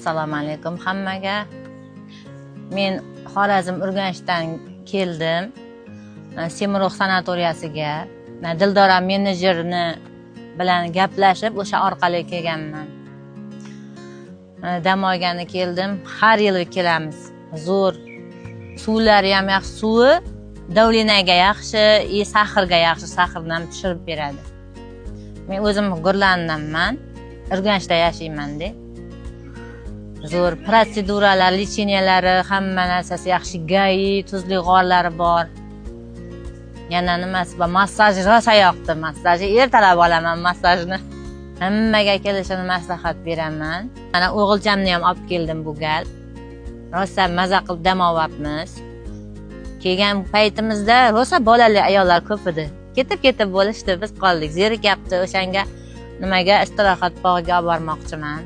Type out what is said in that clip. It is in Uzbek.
Assalomu alaykum hammaga. Men Xorazm Urganchdan keldim. Semirog' sanatoriyasiga. Dildora menejerni bilan gaplashib, o'sha orqali kelganman. Dam olgani keldim. Har yili kelamiz. Zo'r. Suvlari ham yaxshi, suvi davlinaga yaxshi, sahrga yaxshi, sahrni ham tushirib beradi. Men o'zim Gurlandanman. Urganchda yashayman-da. Zo'r protseduralar, licheniyalari, hamma narsasi yaxshi, gayi, tuzli g'orlari bor. Yana nimasi bor? Massaj rosa yoqdi. Massaji ertalab olaman massajni. Hammaga kelishini maslahat beraman. Mana o'g'ilchamni ham olib keldim bu gal. Rosa maza qilib dam olyapmiz. Kelgan paytimizda rosa bolali ayollar ko'p edi. Ketib bo'lishdi, biz qoldik. Zerikyapti, o'shanga nimaga istirohat bog'iga olib bormoqchiman.